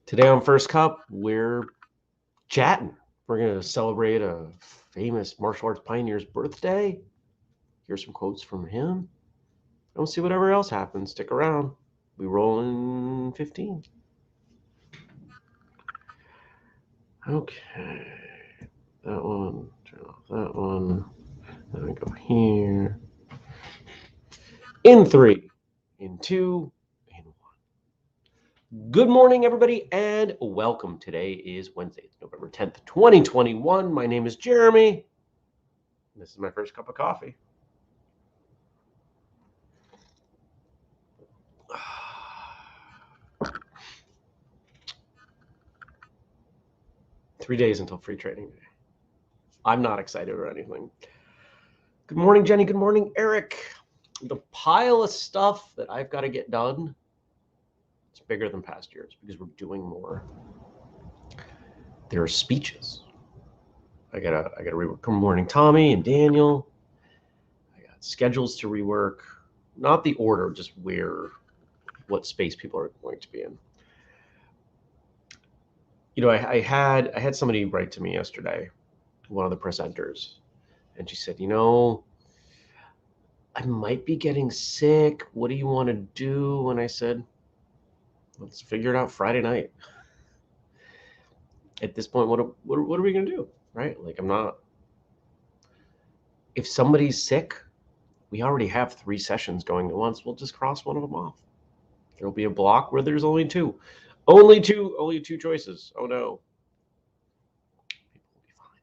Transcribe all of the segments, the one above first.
Today on First Cup, we're chatting. We're going to celebrate a famous martial arts pioneer's birthday. Here's some quotes from him. And we'll see whatever else happens. Stick around. We roll in 15. Okay. That one. Turn off that one. Then we go here. In 3. In 2. In 1. Good morning, everybody, and welcome. Today is Wednesday. It's November 10th, 2021. My name is Jeremy. This is my first cup of coffee. Three days until free training day. I'm not excited or anything. Good morning, Jenny. Good morning, Eric. The pile of stuff that I've got to get done, it's bigger than past years because we're doing more. There are speeches. I gotta rework. Good morning, Tommy and Daniel. I got schedules to rework. Not the order, just what space people are going to be in. You know, I had somebody write to me yesterday, one of the presenters, and she said, I might be getting sick. What do you want to do? And I said, let's figure it out Friday night. At this point, what are we going to do, right? Like, if somebody's sick, we already have 3 sessions going at once. We'll just cross one of them off. There'll be a block where there's only 2. Only two choices. Oh, no. People will be fine.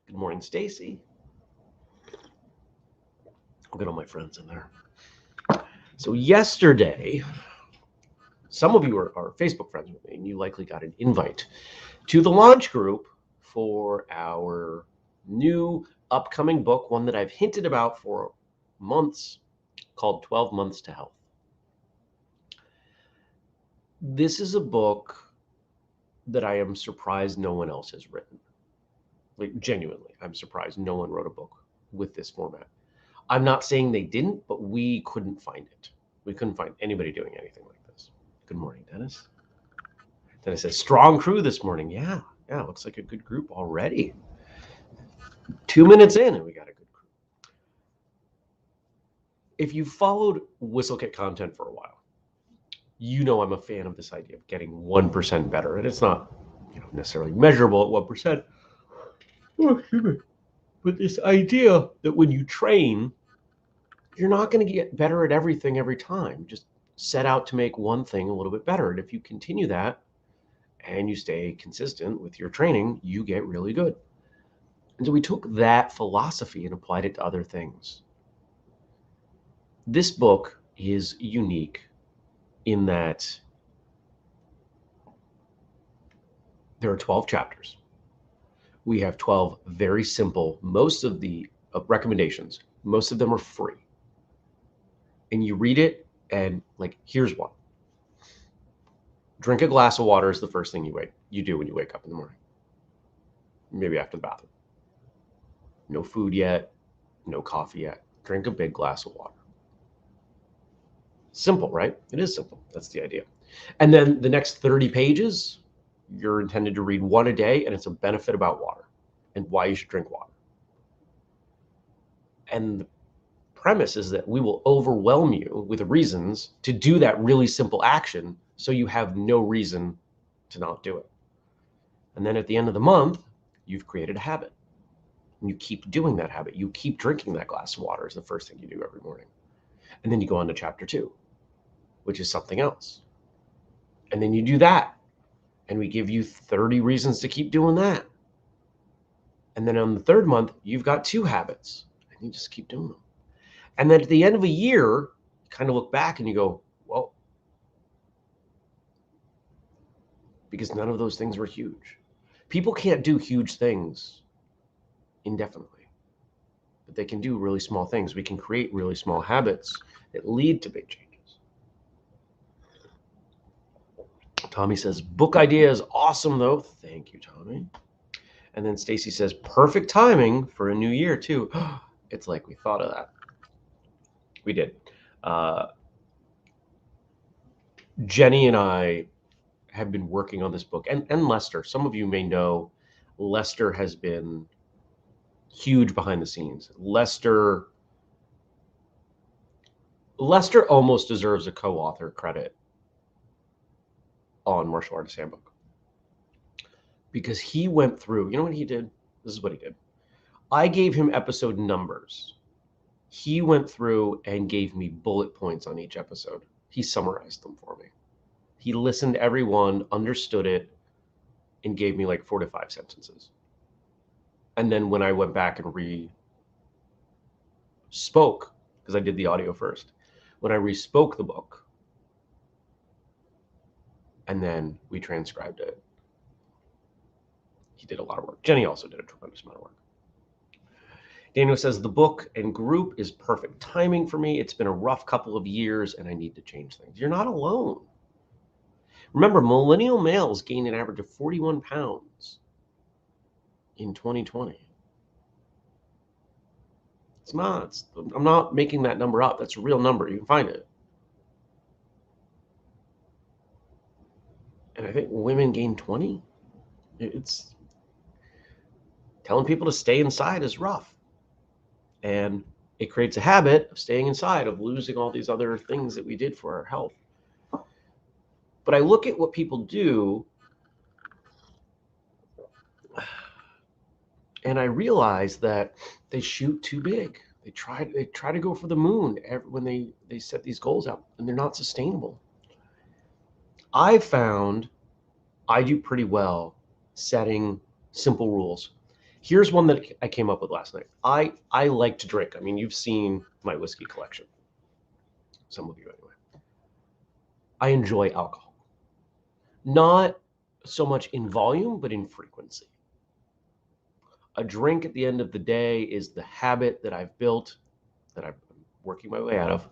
Good morning, Stacy. I'll get all my friends in there. So yesterday, some of you are Facebook friends with me, and you likely got an invite to the launch group for our new upcoming book, one that I've hinted about for months, called 12 Months to Health. This is a book that I am surprised no one else has written. Like, genuinely, I'm surprised no one wrote a book with this format. I'm not saying they didn't, but we couldn't find it. We couldn't find anybody doing anything like this. Good morning, Dennis. Dennis says, strong crew this morning. Yeah, looks like a good group already. 2 minutes in, and we got a good crew. If you followed whistlekick content for a while, you know I'm a fan of this idea of getting 1% better. And it's not necessarily measurable at 1%. Oh, excuse me. But this idea that when you train, you're not going to get better at everything every time. Just set out to make one thing a little bit better. And if you continue that and you stay consistent with your training, you get really good. And so we took that philosophy and applied it to other things. This book is unique in that there are 12 chapters. We have 12 very simple, most of the recommendations, most of them are free. And you read it and here's one. Drink a glass of water is the first thing you do when you wake up in the morning. Maybe after the bathroom. No food yet, no coffee yet. Drink a big glass of water. Simple, right? It is simple. That's the idea. And then the next 30 pages, you're intended to read one a day, and it's a benefit about water and why you should drink water. And the premise is that we will overwhelm you with reasons to do that really simple action so you have no reason to not do it. And then at the end of the month, you've created a habit. And you keep doing that habit. You keep drinking that glass of water is the first thing you do every morning. And then you go on to chapter 2, which is something else. And then you do that. And we give you 30 reasons to keep doing that. And then on the 3rd month, you've got 2 habits. And you just keep doing them. And then at the end of a year, you kind of look back and you go, well, because none of those things were huge. People can't do huge things indefinitely, but they can do really small things. We can create really small habits that lead to big changes. Tommy says, book idea is awesome, though. Thank you, Tommy. And then Stacy says, perfect timing for a new year, too. It's like we thought of that. We did. Jenny and I have been working on this book, and Lester. Some of you may know Lester has been huge behind the scenes. Lester almost deserves a co-author credit on Martial Artist Handbook, because he went through, you know what he did? This is what he did. I gave him episode numbers. He went through and gave me bullet points on each episode. He summarized them for me. He listened to every one, understood it, and gave me like 4 to 5 sentences. And then when I went back and re-spoke, because I did the audio first, when I re-spoke the book, and then we transcribed it, he did a lot of work. Jenny also did a tremendous amount of work. Daniel says, the book and group is perfect timing for me. It's been a rough couple of years and I need to change things. You're not alone. Remember, millennial males gained an average of 41 pounds in 2020. I'm not making that number up. That's a real number. You can find it. And I think women gain 20. It's telling people to stay inside is rough. And it creates a habit of staying inside, of losing all these other things that we did for our health. But I look at what people do, and I realize that they shoot too big. They try to go for the moon when they set these goals out, and they're not sustainable. I found I do pretty well setting simple rules. Here's one that I came up with last night. I like to drink. I mean, you've seen my whiskey collection. Some of you anyway. I enjoy alcohol. Not so much in volume, but in frequency. A drink at the end of the day is the habit that I've built, that I'm working my way out of,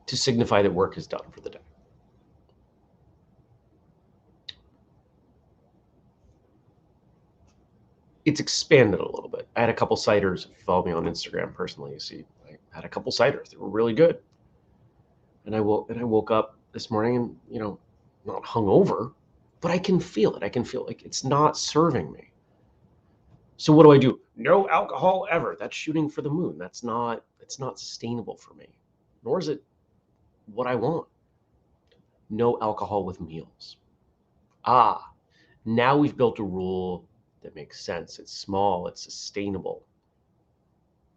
to signify that work is done for the day. It's expanded a little bit. I had a couple ciders. If you follow me on Instagram personally, you see I had a couple ciders. They were really good. And I woke up this morning and, not hungover, but I can feel it. I can feel like it's not serving me. So what do I do? No alcohol ever. That's shooting for the moon. It's not sustainable for me, nor is it what I want. No alcohol with meals. Now we've built a rule that makes sense. It's small, it's sustainable,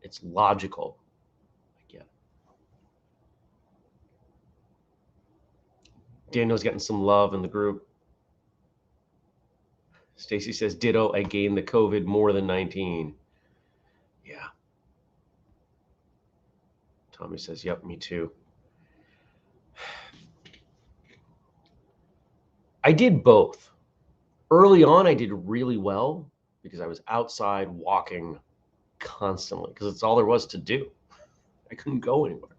it's logical. I get it. Daniel's getting some love in the group. Stacy says, ditto, I gained the COVID more than 19. Yeah. Tommy says, yep, me too. I did both. Early on, I did really well because I was outside walking constantly because it's all there was to do. I couldn't go anywhere.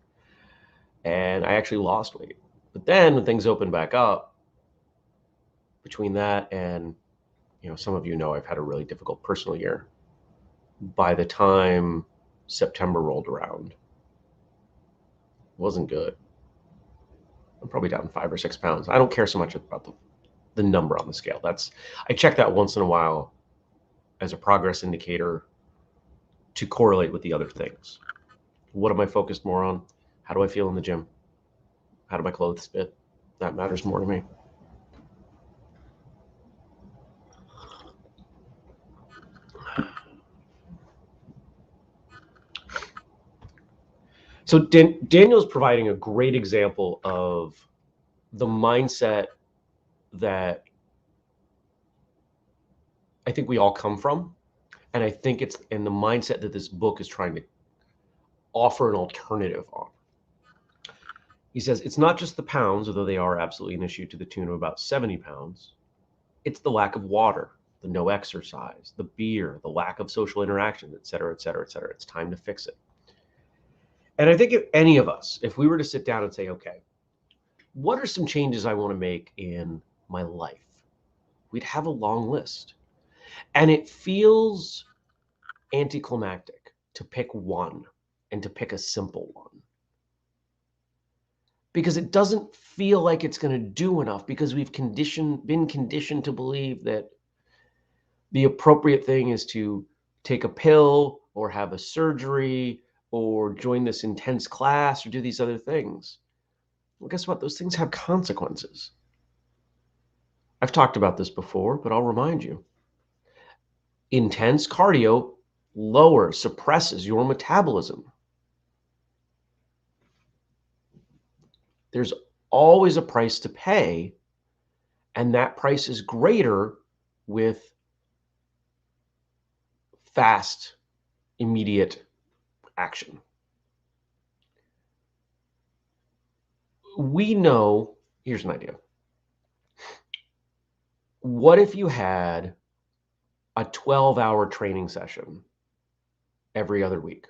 And I actually lost weight. But then when things opened back up, between that and, some of you know I've had a really difficult personal year. By the time September rolled around, it wasn't good. I'm probably down 5 or 6 pounds. I don't care so much about the number on the scale. I check that once in a while as a progress indicator to correlate with the other things. What am I focused more on? How do I feel in the gym? How do my clothes fit? That matters more to me. So Daniel's providing a great example of the mindset that I think we all come from. And I think it's in the mindset that this book is trying to offer an alternative on. He says, it's not just the pounds, although they are absolutely an issue to the tune of about 70 pounds. It's the lack of water, the no exercise, the beer, the lack of social interaction, et cetera, et cetera, et cetera. It's time to fix it. And I think if any of us, if we were to sit down and say, okay, what are some changes I want to make in my life? We'd have a long list. And it feels anticlimactic to pick one and to pick a simple one. because it doesn't feel like it's going to do enough, because we've been conditioned to believe that the appropriate thing is to take a pill or have a surgery or join this intense class or do these other things. Well, guess what? Those things have consequences. I've talked about this before, but I'll remind you. Intense cardio suppresses your metabolism. There's always a price to pay, and that price is greater with fast, immediate action. We know, here's an idea. What if you had a 12-hour training session every other week?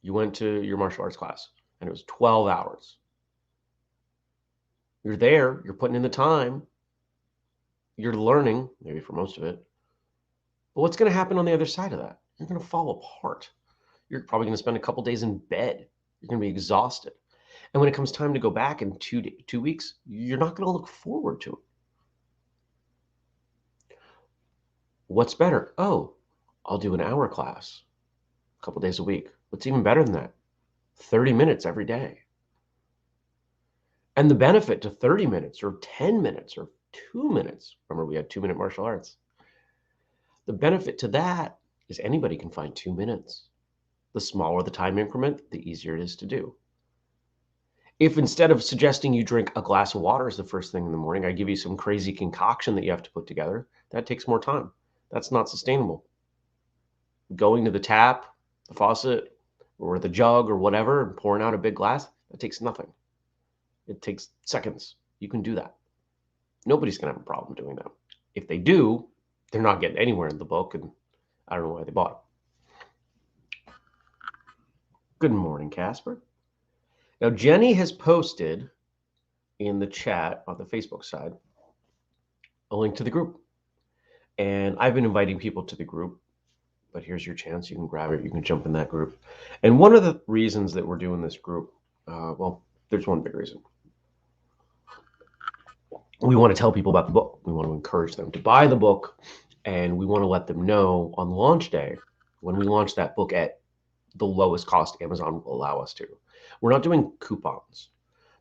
You went to your martial arts class and it was 12 hours. You're there, you're putting in the time, you're learning, maybe for most of it. But what's going to happen on the other side of that? You're going to fall apart. You're probably going to spend a couple days in bed. You're going to be exhausted. And when it comes time to go back in 2 weeks, you're not going to look forward to it. What's better? Oh, I'll do an hour class a couple days a week. What's even better than that? 30 minutes every day. And the benefit to 30 minutes or 10 minutes or 2 minutes, remember we had 2-minute martial arts. The benefit to that is anybody can find 2 minutes. The smaller the time increment, the easier it is to do. If instead of suggesting you drink a glass of water as the first thing in the morning, I give you some crazy concoction that you have to put together, that takes more time. That's not sustainable. Going to the tap, the faucet, or the jug or whatever and pouring out a big glass, that takes nothing. It takes seconds. You can do that. Nobody's going to have a problem doing that. If they do, they're not getting anywhere in the book, and I don't know why they bought it. Good morning, Casper. Now, Jenny has posted in the chat on the Facebook side a link to the group. And I've been inviting people to the group, but here's your chance. You can grab it. You can jump in that group. And one of the reasons that we're doing this group, well, there's one big reason. We want to tell people about the book. We want to encourage them to buy the book, and we want to let them know on launch day, when we launch that book at the lowest cost Amazon will allow us to. We're not doing coupons,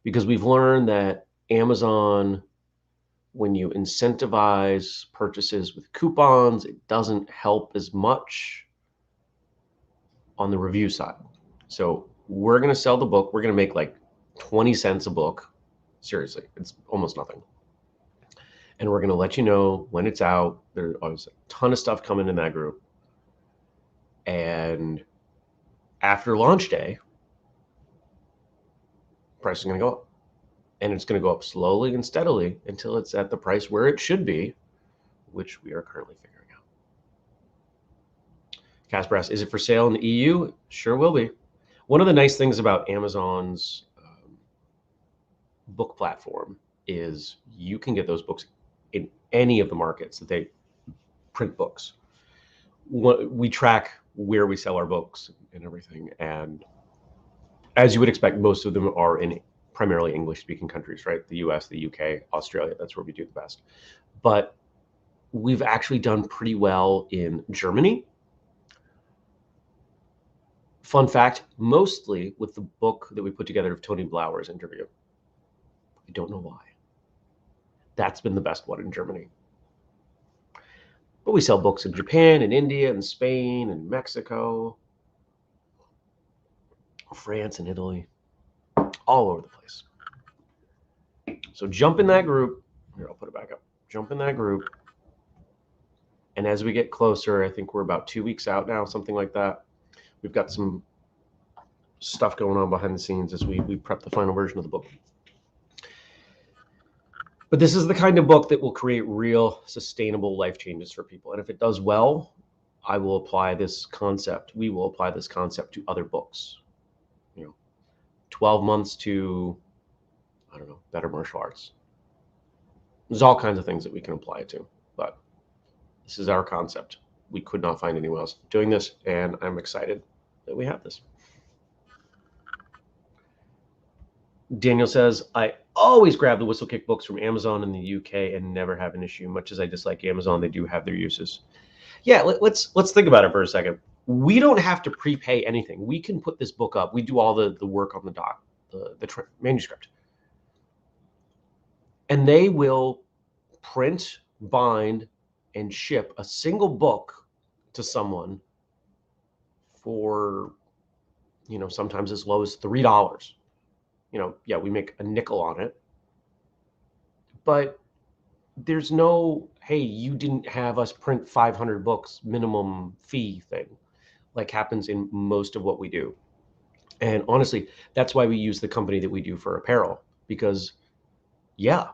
because we've learned that Amazon, when you incentivize purchases with coupons, it doesn't help as much on the review side. So we're going to sell the book. We're going to make like 20 cents a book. Seriously, it's almost nothing. And we're going to let you know when it's out. There's always a ton of stuff coming in that group. And after launch day, price is going to go up. And it's going to go up slowly and steadily until it's at the price where it should be, which we are currently figuring out. Casper asks, is it for sale in the EU? Sure will be. One of the nice things about Amazon's book platform is you can get those books in any of the markets that they print books. We track where we sell our books and everything. And as you would expect, most of them are in primarily English-speaking countries, right? The US, the UK, Australia, that's where we do the best. But we've actually done pretty well in Germany. Fun fact, mostly with the book that we put together of Tony Blauer's interview. I don't know why. That's been the best one in Germany. But we sell books in Japan and India and Spain and Mexico, France and Italy, all over the place. So jump in that group. Here, I'll put it back up. Jump in that group. And as we get closer, I think we're about 2 weeks out now, something like that. We've got some stuff going on behind the scenes as we prep the final version of the book. But this is the kind of book that will create real sustainable life changes for people. And if it does well, I will apply this concept. We will apply this concept to other books. 12 months to, I don't know, better martial arts. There's all kinds of things that we can apply it to, but this is our concept. We could not find anyone else doing this, and I'm excited that we have this. Daniel says, I always grab the whistlekick books from Amazon in the UK and never have an issue. Much as I dislike Amazon, they do have their uses. Yeah, let's think about it for a second. We don't have to prepay anything. We can put this book up. We do all the work on the doc, the manuscript. And they will print, bind, and ship a single book to someone for, sometimes as low as $3. Yeah, we make a nickel on it. But there's no, hey, you didn't have us print 500 books minimum fee thing like happens in most of what we do. And honestly, that's why we use the company that we do for apparel, because yeah,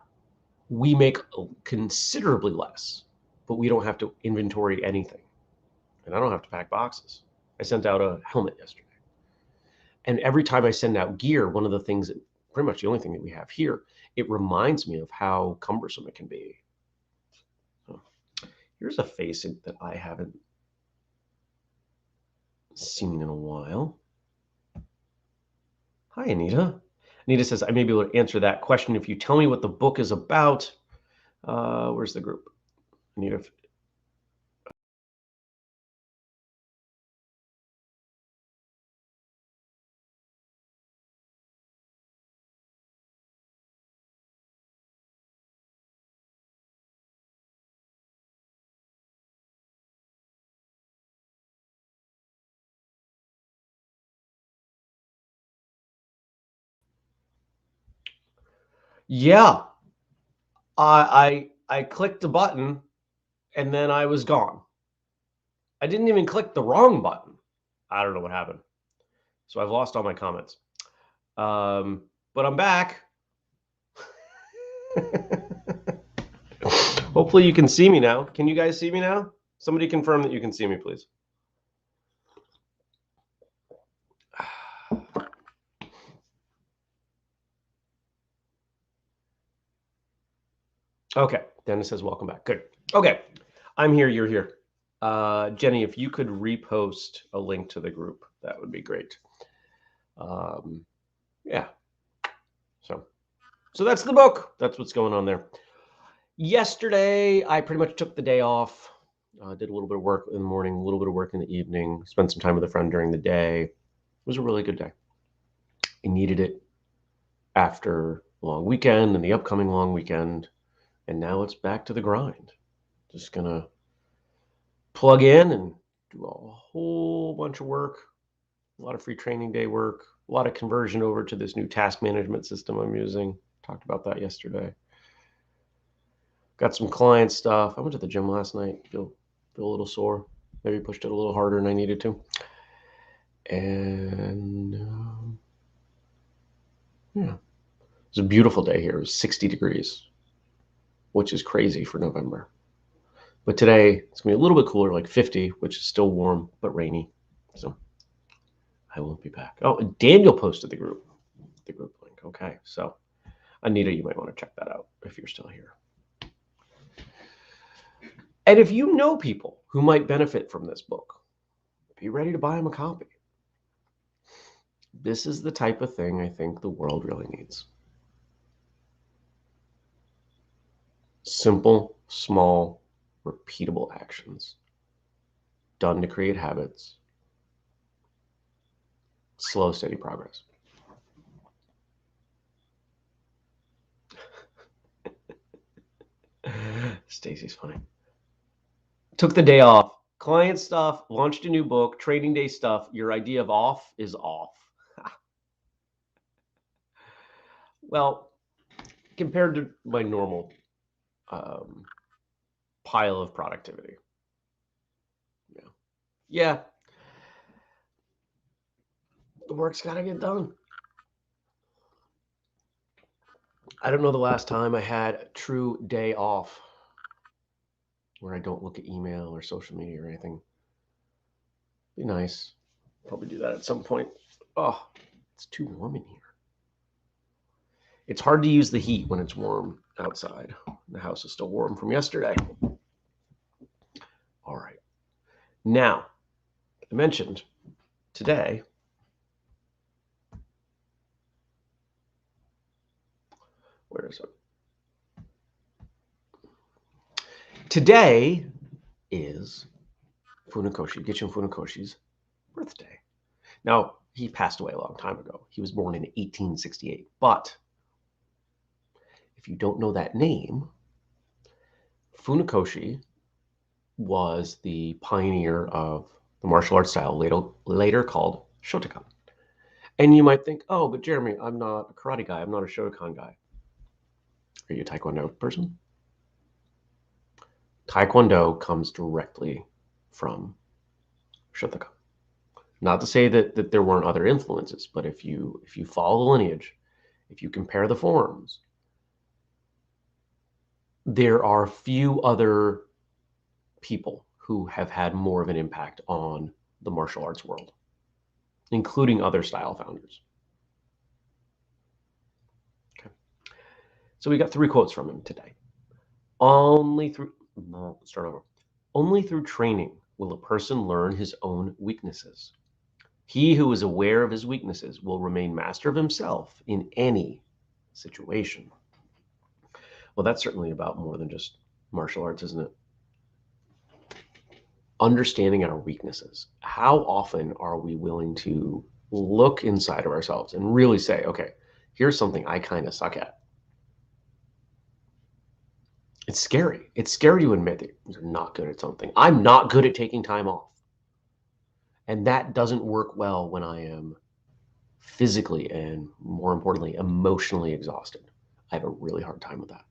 we make considerably less, but we don't have to inventory anything. And I don't have to pack boxes. I sent out a helmet yesterday. And every time I send out gear, one of the things that pretty much the only thing that we have here, it reminds me of how cumbersome it can be. So here's a face that I haven't seen in a while. Hi, Anita. Anita says, I may be able to answer that question if you tell me what the book is about. Where's the group? Anita. Yeah, I clicked the button and then I was gone. I didn't even click the wrong button. I don't know what happened. So I've lost all my comments. But I'm back. Hopefully you can see me now. Can you guys see me now? Somebody confirm that you can see me, please. Okay, Dennis says welcome back. Good. Okay, I'm here, you're here. Jenny, if you could repost a link to the group, that would be great. Yeah. So that's the book. That's what's going on there. Yesterday, I pretty much took the day off. Did a little bit of work in the morning, a little bit of work in the evening, spent some time with a friend during the day. It was a really good day. I needed it after a long weekend and the upcoming long weekend. And now it's back to the grind. Just going to plug in and do a whole bunch of work, a lot of free training day work, a lot of conversion over to this new task management system I'm using. Talked about that yesterday. Got some client stuff. I went to the gym last night. Feel a little sore. Maybe pushed it a little harder than I needed to. And yeah, it was a beautiful day here. It was 60 degrees, which is crazy for November. But today it's gonna be a little bit cooler, like 50, which is still warm but rainy. So I won't be back. Oh, Daniel posted the group link. Okay, so Anita, you might want to check that out if you're still here. And if you know people who might benefit from this book, be ready to buy them a copy. This is the type of thing I think the world really needs. Simple, small, repeatable actions done to create habits. Slow, steady progress. Stacy's funny. Took the day off. Client stuff, launched a new book, trading day stuff. Your idea of off is off. Well, compared to my normal pile of productivity. Yeah. The work's got to get done. I don't know the last time I had a true day off where I don't look at email or social media or anything. Be nice. Probably do that at some point. Oh, it's too warm in here. It's hard to use the heat when it's warm outside. The house is still warm from yesterday. All right. Now, I mentioned today Where is it? Today is Gichin Funakoshi's birthday. Now, he passed away a long time ago. He was born in 1868. But if you don't know that name, Funakoshi was the pioneer of the martial arts style later called Shotokan. And you might think, oh, but Jeremy, I'm not a karate guy. I'm not a Shotokan guy. Are you a Taekwondo person? Taekwondo comes directly from Shotokan. Not to say that there weren't other influences, but if you follow the lineage, if you compare the forms, there are few other people who have had more of an impact on the martial arts world, including other style founders. Okay. So we got 3 quotes from him today. Only through training will a person learn his own weaknesses. He who is aware of his weaknesses will remain master of himself in any situation. Well, that's certainly about more than just martial arts, isn't it? Understanding our weaknesses. How often are we willing to look inside of ourselves and really say, okay, here's something I kind of suck at. It's scary. It's scary to admit that you're not good at something. I'm not good at taking time off. And that doesn't work well when I am physically and, more importantly, emotionally exhausted. I have a really hard time with that.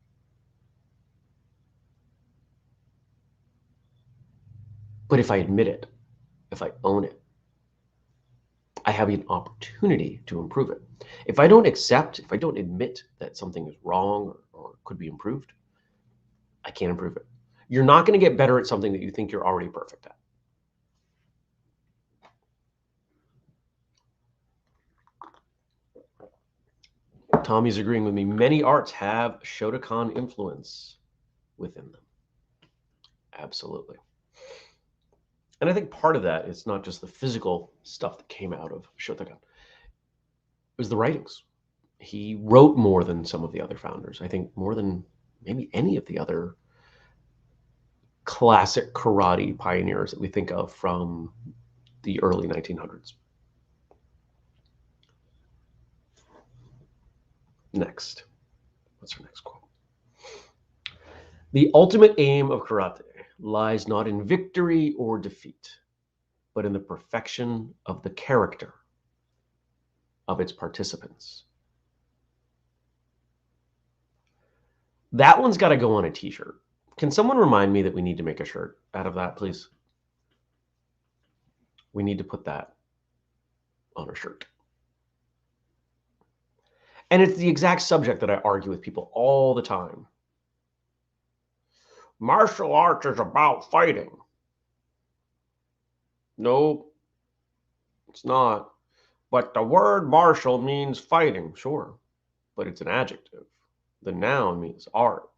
But if I admit it, if I own it, I have an opportunity to improve it. If I don't admit that something is wrong or could be improved, I can't improve it. You're not going to get better at something that you think you're already perfect at. Tommy's agreeing with me. Many arts have Shotokan influence within them. Absolutely. And I think part of that is not just the physical stuff that came out of Shotokan. It was the writings. He wrote more than some of the other founders. I think more than maybe any of the other classic karate pioneers that we think of from the early 1900s. Next. What's our next quote? The ultimate aim of karate lies not in victory or defeat, but in the perfection of the character of its participants. That one's got to go on a t-shirt. Can someone remind me that we need to make a shirt out of that, please? We need to put that on a shirt. And it's the exact subject that I argue with people all the time. Martial arts is about fighting. No, it's not. But the word martial means fighting, sure. But it's an adjective. The noun means art.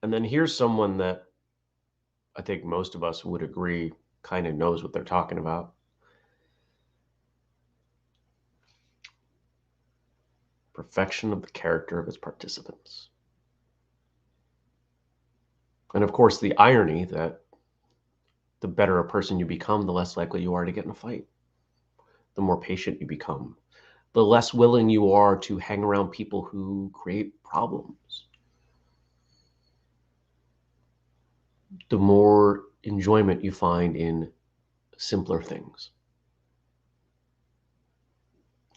And then here's someone that I think most of us would agree kind of knows what they're talking about. Perfection of the character of its participants. And of course, the irony that the better a person you become, the less likely you are to get in a fight. The more patient you become, the less willing you are to hang around people who create problems. The more enjoyment you find in simpler things.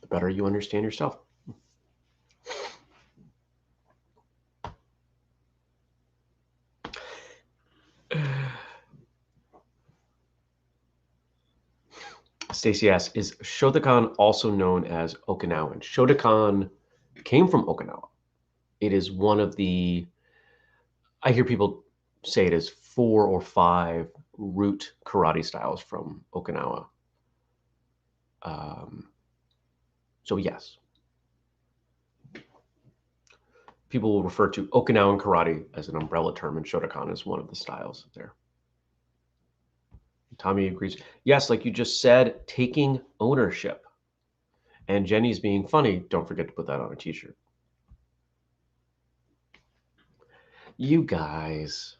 The better you understand yourself. Stacy asks, is Shotokan also known as Okinawan? Shotokan came from Okinawa. It is one of the, I hear people say it is 4 or 5 root karate styles from Okinawa. So yes. People will refer to Okinawan karate as an umbrella term, and Shotokan is one of the styles there. Tommy agrees. Yes, like you just said, taking ownership. And Jenny's being funny. Don't forget to put that on a t-shirt. You guys.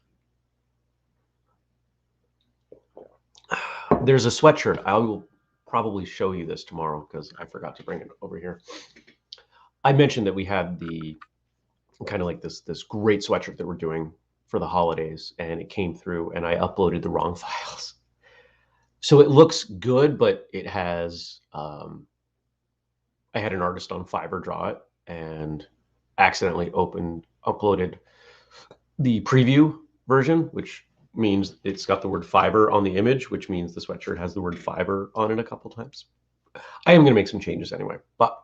There's a sweatshirt. I will probably show you this tomorrow because I forgot to bring it over here. I mentioned that we had the kind of like this great sweatshirt that we're doing for the holidays, and it came through and I uploaded the wrong files. So it looks good, but it has I had an artist on Fiverr draw it and accidentally uploaded the preview version, which means it's got the word fiber on the image, which means the sweatshirt has the word fiber on it a couple times. I am going to make some changes anyway, but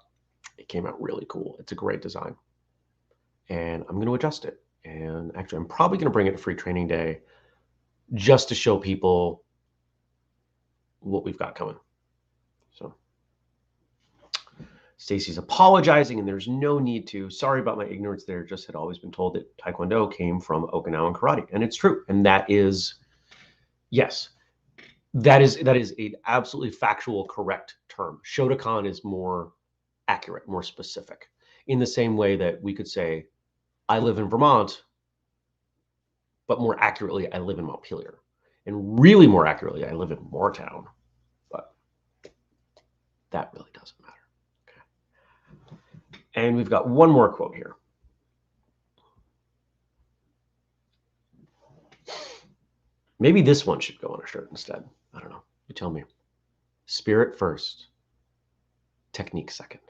it came out really cool. It's a great design. And I'm going to adjust it. And actually, I'm probably going to bring it to Free Training Day just to show people what we've got coming. So Stacy's apologizing, and there's no need to. Sorry about my ignorance there. Just had always been told that Taekwondo came from Okinawan karate, and it's true. And that is, yes, that is an absolutely factual, correct term. Shotokan is more accurate, more specific. In the same way that we could say, I live in Vermont, but more accurately, I live in Montpelier. And really more accurately, I live in Moortown. But that really doesn't matter. Okay. And we've got one more quote here. Maybe this one should go on a shirt instead. I don't know. You tell me. Spirit first, technique second.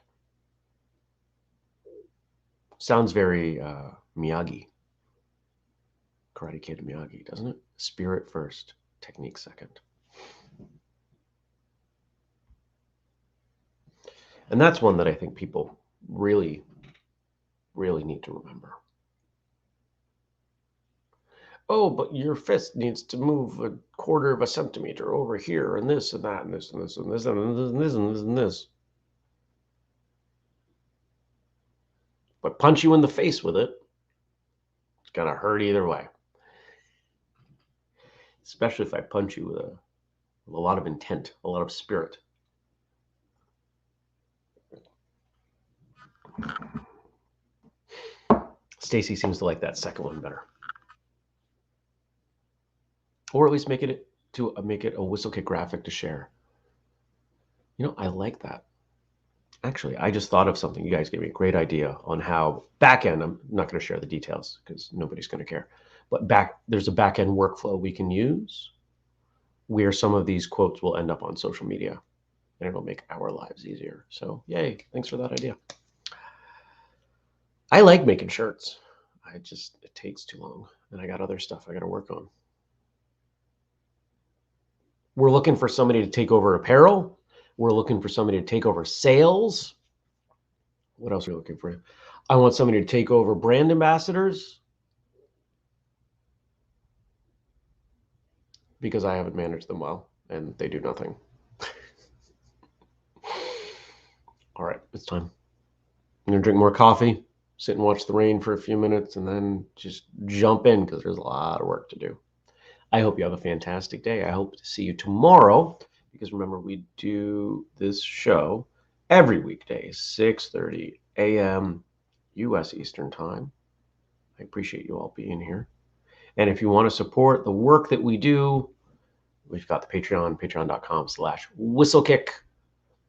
Sounds very Miyagi. Karate Kid Miyagi, doesn't it? Spirit first, technique second. And that's one that I think people really, really need to remember. Oh, but your fist needs to move a quarter of a centimeter over here, and this and that, and this and this and this and this and this and this and this. But punch you in the face with it, it's gonna hurt either way. Especially if I punch you with a lot of intent, a lot of spirit. Stacy seems to like that second one better. Or at least make it a whistle kick graphic to share. You know, I like that. Actually, I just thought of something. You guys gave me a great idea on how backend. I'm not going to share the details because nobody's going to care. But there's a backend workflow we can use where some of these quotes will end up on social media, and it'll make our lives easier. So, yay! Thanks for that idea. I like making shirts. It takes too long, and I got other stuff I got to work on. We're looking for somebody to take over apparel. We're looking for somebody to take over sales. What else are we looking for? I want somebody to take over brand ambassadors because I haven't managed them well and they do nothing. All right, it's time. I'm going to drink more coffee, sit and watch the rain for a few minutes, and then just jump in because there's a lot of work to do. I hope you have a fantastic day. I hope to see you tomorrow because remember, we do this show every weekday, 6:30 a.m. U.S. Eastern Time. I appreciate you all being here. And if you want to support the work that we do, we've got the Patreon, patreon.com/whistlekick,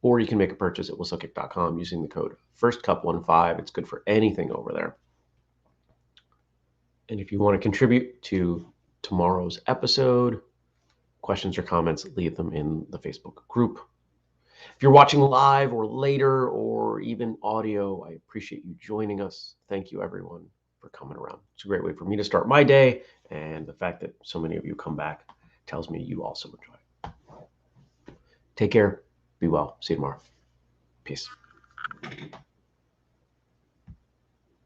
or you can make a purchase at whistlekick.com using the code FIRSTCUP15. It's good for anything over there. And if you want to contribute to tomorrow's episode, questions or comments, leave them in the Facebook group. If you're watching live or later or even audio, I appreciate you joining us. Thank you, everyone, for coming around. It's a great way for me to start my day, and the fact that so many of you come back tells me you also enjoy it. Take care. Be well. See you tomorrow. Peace.